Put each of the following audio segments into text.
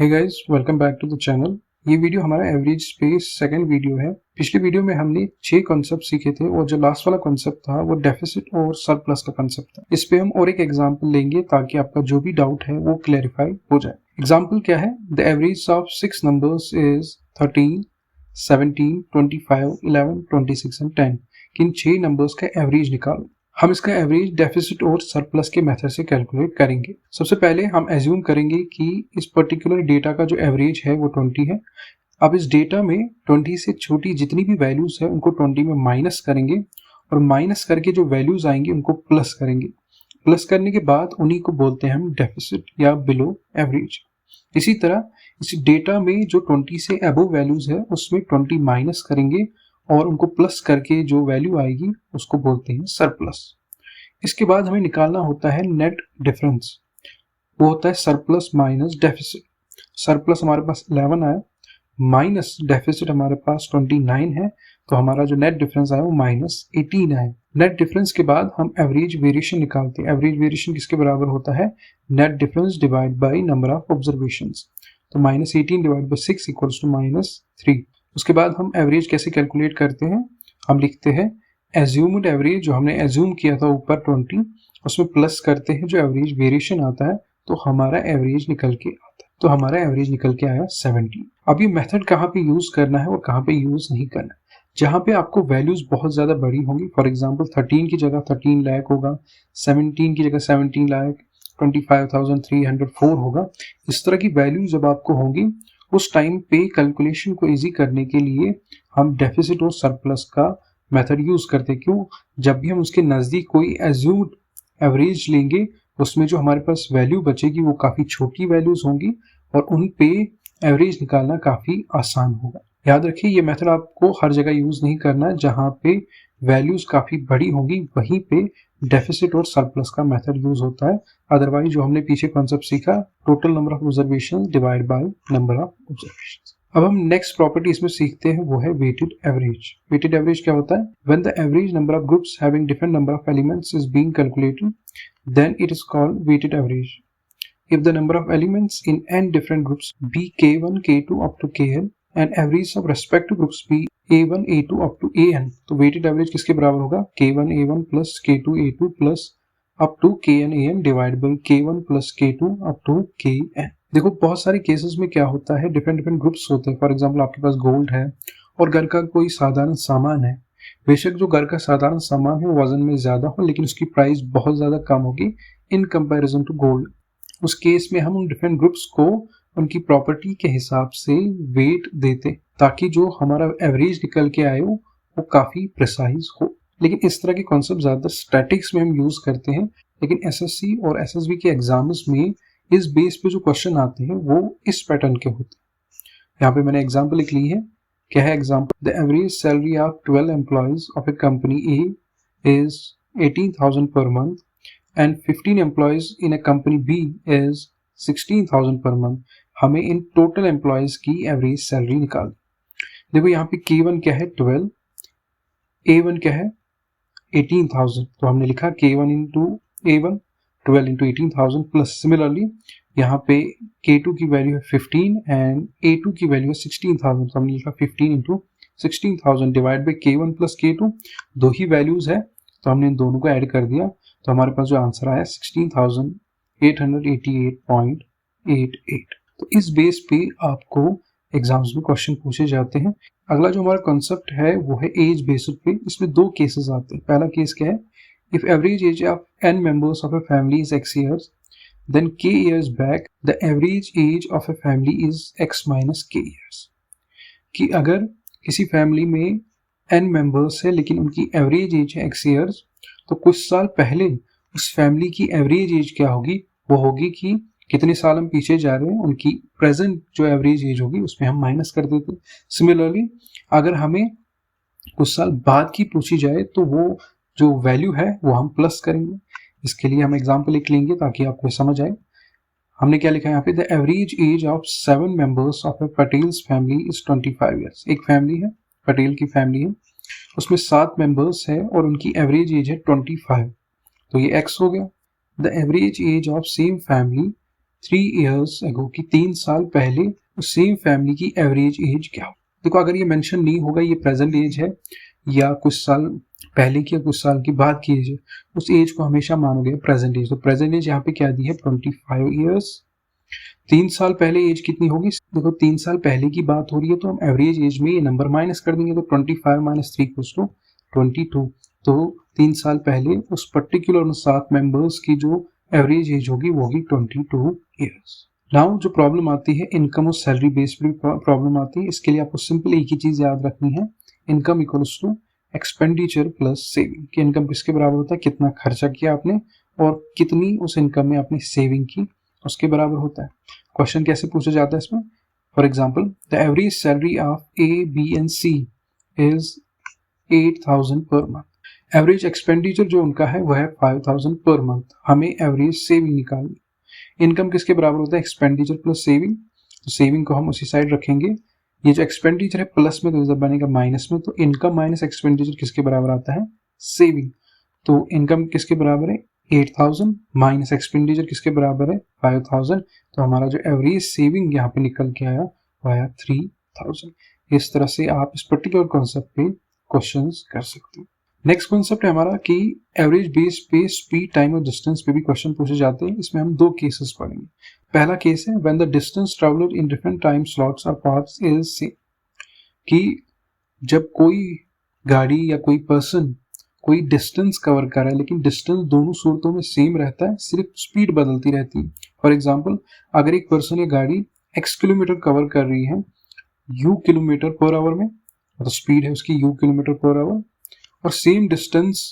Hey guys, welcome back to the channel. ये video हमारा average space second video है। पिछले वीडियो में हमने 6 कॉन्सेप्ट सीखे थे और जो लास्ट वाला कॉन्सेप्ट था वो डेफिसिट और सरप्लस का कॉन्सेप्ट था। इस पे हम और एक एग्जांपल लेंगे ताकि आपका जो भी डाउट है वो क्लैरिफाई हो जाए। एग्जांपल क्या है? The average of 6 numbers is 13, 17, 25, 11, 26 and 10। In 6 numbers का एवरेज निकालो। हम इसका एवरेज डेफिसिट और सरप्लस के मेथड से कैलकुलेट करेंगे। सबसे पहले हम एज्यूम करेंगे कि इस पर्टिकुलर डेटा का जो एवरेज है वो 20 है। अब इस डेटा में 20 से छोटी जितनी भी वैल्यूज है उनको 20 में माइनस करेंगे और माइनस करके जो वैल्यूज आएंगे उनको प्लस करेंगे। प्लस करने के बाद उन्हीं को बोलते हैं हम डेफिसिट या बिलो एवरेज। इसी तरह इस डेटा में जो 20 से अबव वैल्यूज है उसमें 20 माइनस करेंगे और उनको प्लस करके जो वैल्यू आएगी उसको बोलते हैं सरप्लस। इसके बाद हमें निकालना होता है नेट डिफरेंस। वो होता है सरप्लस माइनस डेफिसिट। सरप्लस हमारे पास 11 आया, माइनस डेफिसिट हमारे पास 29 है, तो हमारा जो नेट डिफरेंस आया वो -18 है। नेट डिफरेंस के बाद हम एवरेज वेरिएशन निकालते हैं। एवरेज वेरिएशन किसके बराबर होता है? Net difference divide by number of observations. तो -18 डिवाइड बाई 6 इक्वल्स टू -3। उसके बाद हम एवरेज कैसे कैलकुलेट करते हैं? हम लिखते हैं एज्यूम्ड एवरेज, जो हमने एज्यूम किया था ऊपर 20, उसमें प्लस करते हैं जो एवरेज वेरिएशन आता है, तो हमारा एवरेज निकल के आता है। तो हमारा एवरेज निकल के आया 17। अब ये मेथड कहाँ पे यूज करना है और कहाँ पे यूज नहीं करना है? जहाँ पे आपको वैल्यूज बहुत ज्यादा बड़ी होंगी, फॉर एग्जाम्पल 13 की जगह 13 लाख होगा, 17 की जगह 17 लाख, 25,304 होगा। इस तरह की वैल्यू जब आपको होंगी उस टाइम पे कैलकुलेशन को इजी करने के लिए हम डेफिसिट और सरप्लस का मेथड यूज करते। क्यों? जब भी हम उसके नजदीक कोई एज्यूम्ड एवरेज लेंगे उसमें जो हमारे पास वैल्यू बचेगी वो काफी छोटी वैल्यूज होंगी और उन पे एवरेज निकालना काफी आसान होगा। याद रखिए ये मेथड आपको हर जगह यूज नहीं करना है। जहां पे वैल्यूज काफी बड़ी होंगी वहीं पे डेफिसिट और सरप्लस का मेथड यूज होता है। अदरवाइज जो हमने पीछे कॉन्सेप्ट सीखा, total number of observation divide by number of observation. अब हम नेक्स्ट प्रॉपर्टी इसमें सीखते हैं, वो है वेटेड एवरेज। वेटेड एवरेज क्या होता है? When the average number of groups having different number of elements is being calculated, then it is called weighted average. If the number of elements in n different groups be k1, k2 up to kn and average of respective groups be a1, a2 up to an, तो weighted average किसके बराबर होगा? k1 a1 plus k2 a2 plus up to kn an divided by k1 plus k2 up to kn। देखो बहुत सारे cases में क्या होता है, डिफरेंट डिफरेंट ग्रुप्स होते हैं। फॉर एग्जाम्पल आपके पास गोल्ड है और घर का कोई साधारण सामान है। बेशक जो घर का साधारण सामान है वो वजन में ज्यादा हो लेकिन उसकी प्राइस बहुत ज्यादा कम होगी इन कंपैरिजन टू गोल्ड। उस केस में हम उन डिफरेंट ग्रुप्स को उनकी प्रॉपर्टी के हिसाब से वेट देते ताकि जो हमारा एवरेज निकल के आए वो काफी प्रिसाइज हो। लेकिन इस तरह के कॉन्सेप्ट ज्यादातर स्टैटिक्स में हम यूज करते हैं, लेकिन एसएससी और एसएसबी के एग्जाम्स में इस बेस पे जो क्वेश्चन आते हैं वो इस पैटर्न के होते हैं। यहाँ पे मैंने एग्जाम्पल लिख ली है। क्या है example? The average salary of 12 employees of A company A is 18,000 per month and 15 employees in a company B is 16,000 per month। हमें इन टोटल एम्प्लॉयज की एवरेज सैलरी निकाल। देखो यहाँ पे K1 क्या है? 12, A1 क्या है? 18,000। तो हमने लिखा K1 into A1, 12 into 18,000 plus similarly यहाँ पे K2 की वैल्यू है 15 एंड A2 की वैल्यू है 16,000। तो हमने लिखा 15 into 16,000 divide by K1 plus K2। दो ही वैल्यूज है तो हमने इन दोनों को ऐड कर दिया, तो हमारे पास जो आंसर आया 16,888.88। तो इस बेस पे आपको एग्जाम्स में क्वेश्चन पूछे जाते हैं। अगला जो हमारा कॉन्सेप्ट है वो है एज बेस्ड पे। इसमें दो केसेस आते हैं। पहला केस क्या है? If average age of n members of a family is x years, then k years back the average age of a family is x minus k years। कि अगर किसी फैमिली में n मेंबर्स है लेकिन उनकी average age है x years, तो कुछ साल पहले उस फैमिली की एवरेज एज क्या होगी? वो होगी कि कितने साल हम पीछे जा रहे हैं उनकी प्रेजेंट जो एवरेज एज होगी उसमें हम माइनस कर देते। सिमिलरली अगर हमें कुछ साल बाद की पूछी जाए तो वो जो वैल्यू है वो हम प्लस करेंगे। इसके लिए हम एग्जाम्पल लिख लेंगे ताकि आपको समझ आए। हमने क्या लिखा है यहाँ पे? The average age of 7 members of A Patels family is 25 years. एक फैमिली है, पटेल की फैमिली है, उसमें 7 मेंबर्स है और उनकी एवरेज एज है 25, तो ये x हो गया। The average age of same family 3 years ago कि 3 साल पहले सेम फैमिली की एवरेज एज क्या हो। देखो अगर ये मेंशन नहीं होगा ये प्रेजेंट एज है या कुछ साल पहले की या कुछ साल की बाद की एज है, उस एज को हमेशा मानोगे प्रेजेंट एज। तो प्रेजेंट एज यहाँ पे क्या दी है 25 ईयर्स। 3 साल पहले एज कितनी होगी, देखो 3 साल पहले की बात हो रही है तो हम एवरेज एज में ये नंबर माइनस कर देंगे, तो 25 माइनस 3 इक्वल्स टू 22। तो 3 साल पहले उस पर्टिकुलर 7 मेंबर्स की जो एवरेज एज होगी वो होगी 22 ईयर्स। नाउ जो प्रॉब्लम आती है इनकम और सैलरी बेस्ड भी प्रॉब्लम आती है। इसके लिए आपको सिंपल एक ही चीज याद रखनी है, income equals to expenditure plus saving. कि इनकम किसके बराबर होता है, कितना खर्चा किया आपने और कितनी उस इनकम में आपने सेविंग की, उसके बराबर होता है। क्वेश्चन कैसे पूछा जाता है इसमें, for example the average salary of A B and C is 8,000 per month. Average expenditure जो उनका है वह है 5,000 पर मंथ। हमें एवरेज सेविंग निकालनी। इनकम किसके बराबर होता है, एक्सपेंडिचर प्लस सेविंग। तो सेविंग को हम उसी साइड रखेंगे। ये जो एक्सपेंडिचर है प्लस में तो जब बनेगा माइनस में, तो इनकम माइनस एक्सपेंडिचर किसके बराबर आता है, सेविंग। तो इनकम किसके बराबर है 8,000 माइनस एक्सपेंडिचर किसके बराबर है 5,000। तो हमारा जो एवरेज सेविंग यहाँ पे निकल के आया वो आया 3,000। इस तरह से आप इस पर्टिकुलर कॉन्सेप्ट पे क्वेश्चंस कर सकते हो। नेक्स्ट कॉन्सेप्ट है हमारा कि एवरेज बेस पे स्पीड, टाइम और डिस्टेंस पे भी क्वेश्चन पूछे जाते हैं। इसमें हम 2 केसेस पढ़ेंगे। पहला केस है when the distance travelled in different time slots और पाथ्स इज सेम। कि जब कोई गाड़ी या कोई पर्सन कोई डिस्टेंस कवर कर रहा है लेकिन डिस्टेंस दोनों सूरतों में सेम रहता है, सिर्फ स्पीड बदलती रहती है। फॉर एग्जाम्पल अगर एक पर्सन या गाड़ी x किलोमीटर कवर कर रही है u किलोमीटर पर आवर में, तो स्पीड है उसकी u किलोमीटर पर आवर, और सेम डिस्टेंस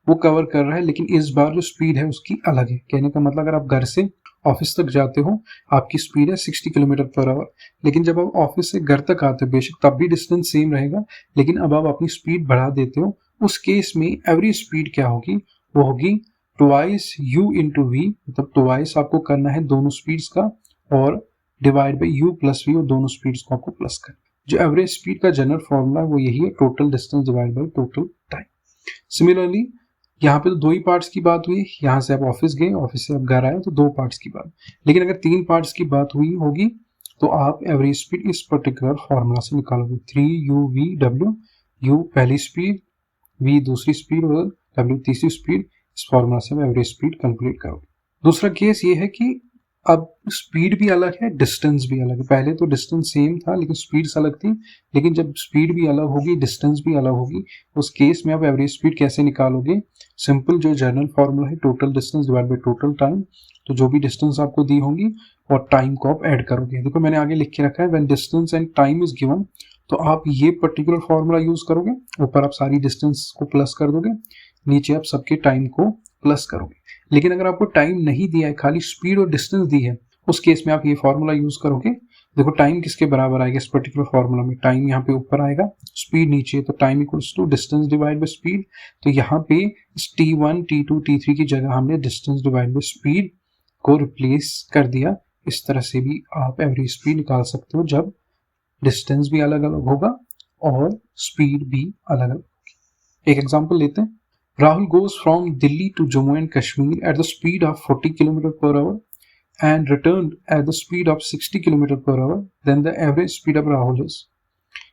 वो कवर कर रहा है लेकिन इस बार जो स्पीड है उसकी अलग है। कहने का मतलब अगर आप घर से ऑफिस तक जाते हो आपकी स्पीड है 60 किलोमीटर पर आवर, लेकिन जब आप ऑफिस से घर तक आते हो बेशक तब भी डिस्टेंस सेम रहेगा लेकिन अब आप अपनी स्पीड बढ़ा देते हो। उस केस में एवरेज स्पीड क्या होगी, वो होगी ट्वाइस u इंटू वी, मतलब ट्वाइस आपको करना है दोनों स्पीड्स का और divide by u plus v, और दोनों स्पीड्स को आपको प्लस करना। जो एवरेज स्पीड का जनरल फॉर्मूला वो यही है, total distance divide by total time. Similarly यहाँ पे तो 2 ही पार्ट्स की बात हुई, यहाँ से आप ऑफिस गए, ऑफिस से आप घर आए तो 2 पार्ट्स की बात। लेकिन अगर 3 पार्ट्स की बात हुई होगी तो आप एवरेज स्पीड इस पर्टिकुलर फॉर्मूला से निकालोगे, 3uv/w, u पहली स्पीड, v दूसरी स्पीड और w तीसरी स्पीड। इस फॉर्मूला से आप एवरेज स्पीड कैलकुलेट करोगे। दूसरा केस ये है कि अब स्पीड भी अलग है, डिस्टेंस भी अलग है। पहले तो डिस्टेंस सेम था लेकिन स्पीड्स अलग थी, लेकिन जब स्पीड भी अलग होगी डिस्टेंस भी अलग होगी, उस केस में आप एवरेज स्पीड कैसे निकालोगे, सिंपल जो जनरल फॉर्मूला है total distance divide by total time. तो जो भी डिस्टेंस आपको दी होंगी और टाइम को आप ऐड करोगे। देखो मैंने आगे लिख के रखा है when distance and time is given, तो आप ये पर्टिकुलर फॉर्मूला यूज करोगे। ऊपर आप सारी डिस्टेंस को प्लस कर दोगे, नीचे आप सबके टाइम को प्लस करोगे। लेकिन अगर आपको टाइम नहीं दिया है, खाली स्पीड और डिस्टेंस दी है, उस केस में आप ये फॉर्मूला यूज करोगे। देखो टाइम किसके बराबर आएगा इस पर्टिकुलर फॉर्मूला में, टाइम यहाँ पे ऊपर आएगा, स्पीड नीचे, तो time equals to distance divide by speed. तो यहाँ पे t1 t2 t3 की जगह हमने डिस्टेंस डिवाइड बाय स्पीड को रिप्लेस कर दिया। इस तरह से भी आप एवरेज स्पीड निकाल सकते हो जब डिस्टेंस भी अलग अलग होगा और स्पीड भी अलग अलग होगी। एक एग्जाम्पल लेते हैं। Rahul goes from Delhi to Jammu and Kashmir at the speed of 40 km per hour and returned at the speed of 60 km per hour. Then the average speed of Rahul is,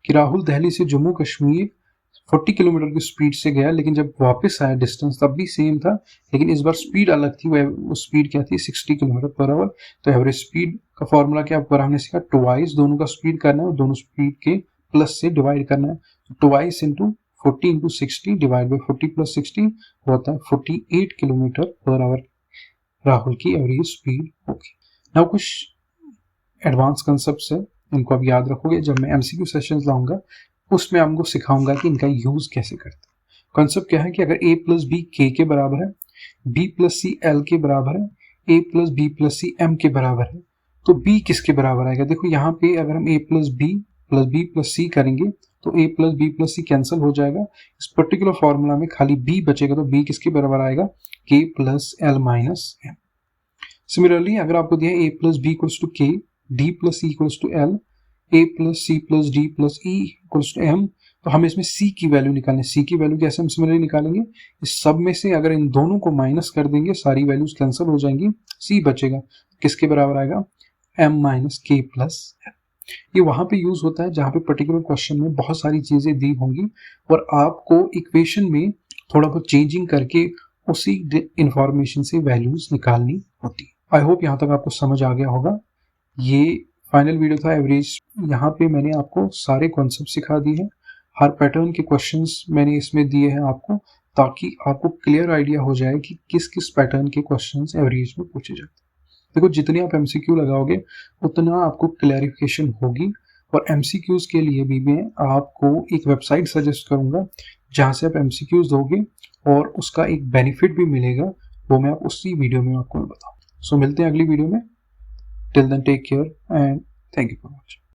कि राहुल दिल्ली से Jammu Kashmir 40 kilometre की speed से गया लेकिन जब वापस आया distance तब भी सेम था लेकिन इस बार स्पीड अलग थी। वो स्पीड क्या थी 60 किलोमीटर पर आवर। तो एवरेज स्पीड का फॉर्मूला क्या ऊपर हमने सीखा, ट्वाइस दोनों का स्पीड करना है और दोनों स्पीड के प्लस से डिवाइड करना है। तो twice into 40 into 60 divide by 40 plus 60 होता है 48 किलोमीटर पर आवर राहुल की एवरेज स्पीड होगी। नाउ कुछ एडवांस कंसेप्ट्स है, इनको आप याद रखोगे। जब मैं एमसीक्यू सेशंस लाऊंगा उसमें आपको सिखाऊंगा कि इनका यूज कैसे करते हैं। कॉन्सेप्ट क्या है कि अगर a प्लस बी के बराबर है, b प्लस सी एल के बराबर है, a plus B plus C M के बराबर है, तो b किसके बराबर आएगा। देखो यहाँ पे अगर हम a plus B plus C करेंगे तो a plus B plus C cancel हो जाएगा। इस पर्टिकुलर फॉर्मूला में खाली b बचेगा, तो b किसके बराबर आएगा, k plus L minus M. Similarly अगर आपको दिया a plus B equals to K, d plus C equals to L, a plus C plus D plus E equals to M, तो हमें इसमें c की वैल्यू निकालनी है। c की वैल्यू कैसे हम सिमिलरली निकालेंगे, इस सब में से अगर इन दोनों को माइनस कर देंगे सारी वैल्यूज कैंसिल हो जाएंगी, c बचेगा। किसके बराबर आएगा, m माइनस के प्लस n। ये वहां पे यूज होता है जहां पे पर्टिकुलर क्वेश्चन में बहुत सारी चीजें दी होंगी और आपको इक्वेशन में थोड़ा बहुत चेंजिंग करके उसी इंफॉर्मेशन से वैल्यूज निकालनी होती। आई होप यहाँ तक आपको समझ आ गया होगा। ये फाइनल वीडियो था एवरेज। यहाँ पे मैंने आपको सारे कॉन्सेप्ट सिखा दिए हैं, हर पैटर्न के क्वेश्चंस मैंने इसमें दिए हैं आपको, ताकि आपको क्लियर आइडिया हो जाए कि किस किस पैटर्न के क्वेश्चंस एवरेज में पूछे जाते हैं। देखो, जितने आप एमसीक्यू लगाओगे उतना आपको क्लैरिफिकेशन होगी। और एमसीक्यूज के लिए भी मैं आपको एक वेबसाइट सजेस्ट करूंगा जहां से आप एमसीक्यूज दोगे और उसका एक बेनिफिट भी मिलेगा, वो मैं आप उसी वीडियो में आपको बताऊँ। सो मिलते हैं अगली वीडियो में। Till then take care and thank you for watching.